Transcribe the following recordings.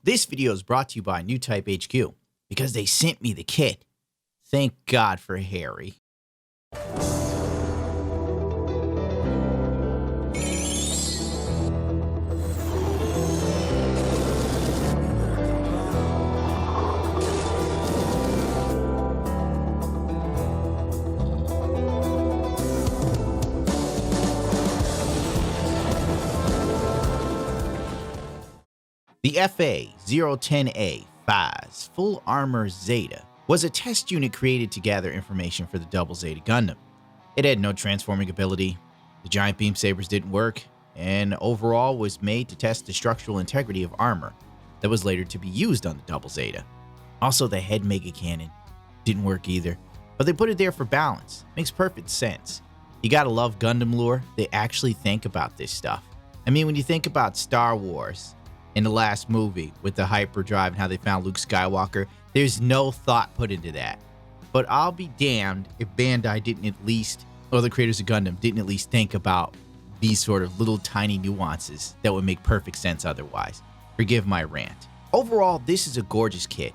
This video is brought to you by New Type HQ because they sent me the kit. Thank God for Harry. The FA-010A Fazz Full Armor Zeta was a test unit created to gather information for the Double Zeta Gundam. It had no transforming ability, the giant beam sabers didn't work, and overall was made to test the structural integrity of armor that was later to be used on the Double Zeta. Also, the head mega cannon didn't work either, but they put it there for balance. Makes perfect sense. You gotta love Gundam lore, they actually think about this stuff. I mean, when you think about Star Wars, in the last movie with the hyperdrive and how they found Luke Skywalker, there's no thought put into that. But I'll be damned if Bandai didn't at least, or the creators of Gundam didn't at least think about these sort of little tiny nuances that would make perfect sense otherwise. Forgive my rant. Overall, this is a gorgeous kit.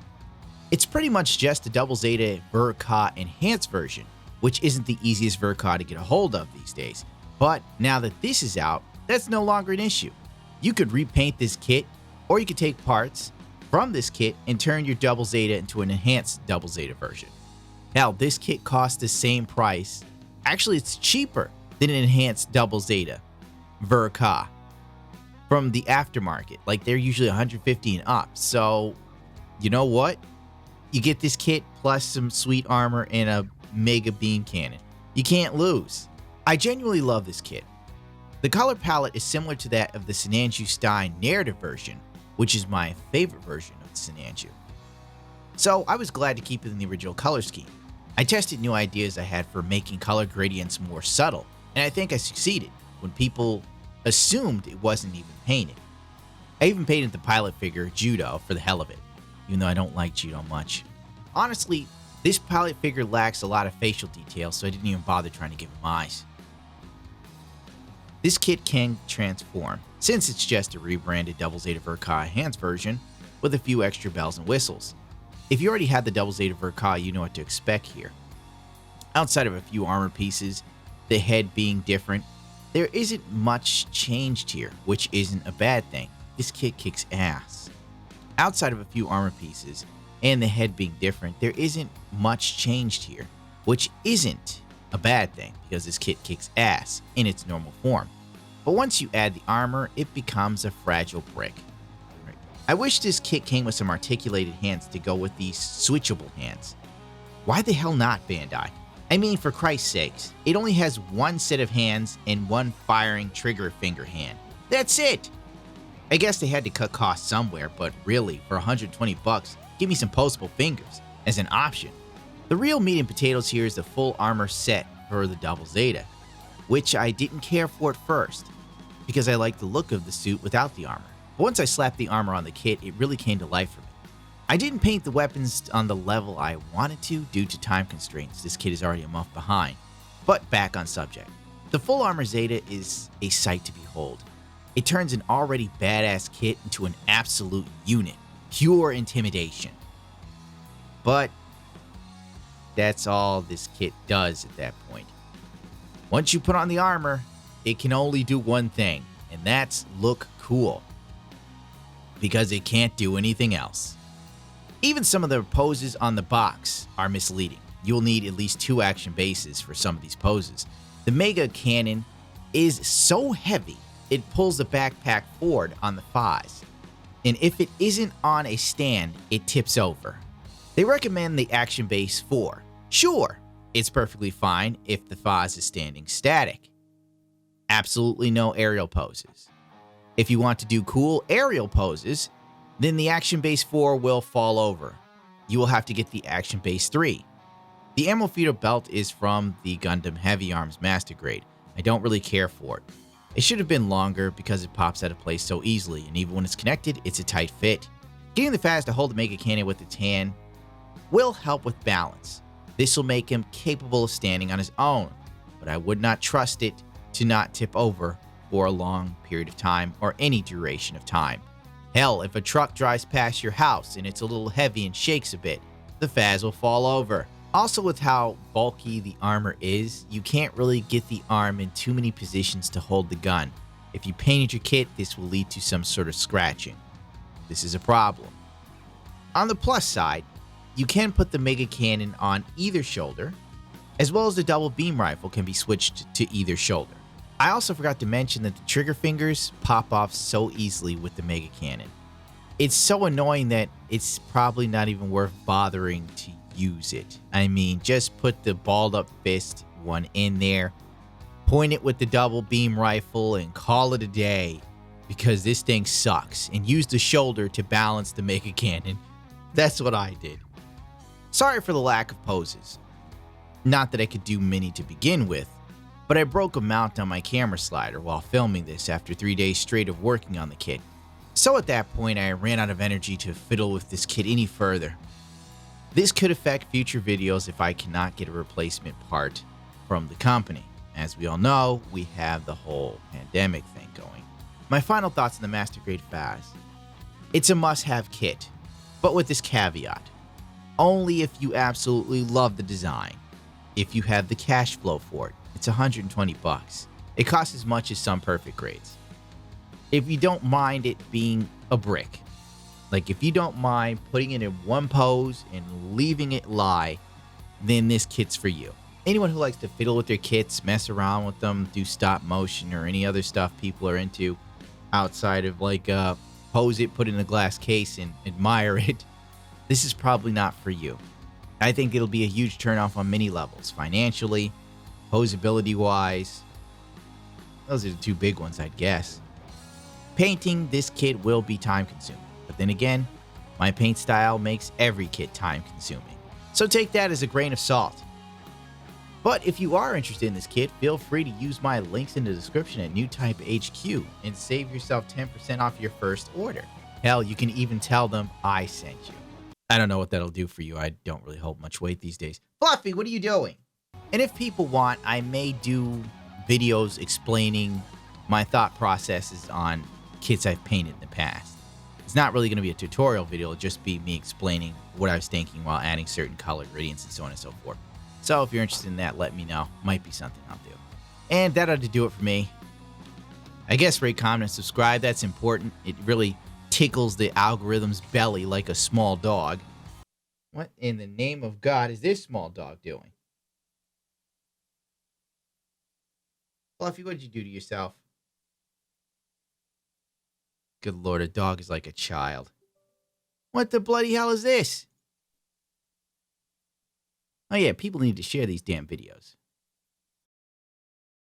It's pretty much just a Double Zeta Ver.Ka enhanced version, which isn't the easiest Ver.Ka to get a hold of these days. But now that this is out, that's no longer an issue. You could repaint this kit, or you could take parts from this kit and turn your Double Zeta into an enhanced Double Zeta version. Hell, this kit costs the same price. Actually, it's cheaper than an enhanced Double Zeta Ver.Ka from the aftermarket. Like, they're usually $150 and up. So, you know what? You get this kit plus some sweet armor and a mega beam cannon. You can't lose. I genuinely love this kit. The color palette is similar to that of the Sinanju Stein narrative version, which is my favorite version of the Sinanju. So I was glad to keep it in the original color scheme. I tested new ideas I had for making color gradients more subtle, and I think I succeeded when people assumed it wasn't even painted. I even painted the pilot figure Judo for the hell of it, even though I don't like Judo much. Honestly, this pilot figure lacks a lot of facial details, so I didn't even bother trying to give him eyes. This kit can transform, since it's just a rebranded Double Zeta Ver.Ka enhanced version with a few extra bells and whistles. If you already had the Double Zeta Ver.Ka, you know what to expect here. Outside of a few armor pieces, the head being different, there isn't much changed here, which isn't a bad thing. This kit kicks ass. Outside of a few armor pieces and the head being different, there isn't much changed here, which isn't a bad thing because this kit kicks ass in its normal form. But once you add the armor, it becomes a fragile brick. I wish this kit came with some articulated hands to go with these switchable hands. Why the hell not, Bandai? I mean, for Christ's sakes, it only has one set of hands and one firing trigger finger hand. That's it! I guess they had to cut costs somewhere, but really, for 120 bucks, give me some postable fingers as an option. The real meat and potatoes here is the full armor set for the Double Zeta, which I didn't care for at first, because I liked the look of the suit without the armor. But once I slapped the armor on the kit, it really came to life for me. I didn't paint the weapons on the level I wanted to due to time constraints. This kit is already a month behind. But back on subject. The full armor Zeta is a sight to behold. It turns an already badass kit into an absolute unit. Pure intimidation. But that's all this kit does at that point. Once you put on the armor, it can only do one thing, and that's look cool. Because it can't do anything else. Even some of the poses on the box are misleading. You'll need at least 2 action bases for some of these poses. The mega cannon is so heavy, it pulls the backpack forward on the Fazz. And if it isn't on a stand, it tips over. They recommend the action base 4. Sure, it's perfectly fine if the Fazz is standing static. Absolutely no aerial poses. If you want to do cool aerial poses, then the action base 4 will fall over. You will have to get the action base 3. The ammo feeder belt is from the Gundam Heavy Arms Master Grade. I don't really care for it. It should have been longer because it pops out of place so easily, and even when it's connected, it's a tight fit. Getting the Fazz to hold the mega cannon with its hand will help with balance. This will make him capable of standing on his own, but I would not trust it to not tip over for a long period of time or any duration of time. Hell, if a truck drives past your house and it's a little heavy and shakes a bit, the Fazz will fall over. Also, with how bulky the armor is, you can't really get the arm in too many positions to hold the gun. If you painted your kit, this will lead to some sort of scratching. This is a problem. On the plus side, you can put the Mega Cannon on either shoulder, as well as the double beam rifle can be switched to either shoulder. I also forgot to mention that the trigger fingers pop off so easily with the Mega Cannon. It's so annoying that it's probably not even worth bothering to use it. I mean, just put the balled up fist one in there, point it with the double beam rifle, and call it a day, because this thing sucks, and use the shoulder to balance the Mega Cannon. That's what I did. Sorry for the lack of poses. Not that I could do many to begin with, but I broke a mount on my camera slider while filming this after 3 days straight of working on the kit. So at that point, I ran out of energy to fiddle with this kit any further. This could affect future videos if I cannot get a replacement part from the company. As we all know, we have the whole pandemic thing going. My final thoughts on the Master Grade Fazz. It's a must-have kit, but with this caveat. Only if you absolutely love the design. If you have the cash flow for it, it's $120. It costs as much as some perfect grades. If you don't mind it being a brick, like if you don't mind putting it in one pose and leaving it lie, then this kit's for you. Anyone who likes to fiddle with their kits, mess around with them, do stop motion or any other stuff people are into outside of like pose it, put it in a glass case and admire it, this is probably not for you. I think it'll be a huge turnoff on many levels, financially, posability wise. Those are the two big ones, I'd guess. Painting this kit will be time consuming, but then again, my paint style makes every kit time consuming. So take that as a grain of salt. But if you are interested in this kit, feel free to use my links in the description at NewType HQ and save yourself 10% off your first order. Hell, you can even tell them I sent you. I don't know what that'll do for you. I don't really hold much weight these days. Fluffy, what are you doing? And if people want, I may do videos explaining my thought processes on kits I've painted in the past. It's not really going to be a tutorial video. It'll just be me explaining what I was thinking while adding certain color gradients and so on and so forth. So if you're interested in that, let me know. Might be something I'll do. And that ought to do it for me. I guess rate, comment, and subscribe. That's important. It really tickles the algorithm's belly like a small dog. What in the name of God is this small dog doing? Fluffy, what did you do to yourself? Good Lord, a dog is like a child. What the bloody hell is this? Oh yeah, people need to share these damn videos.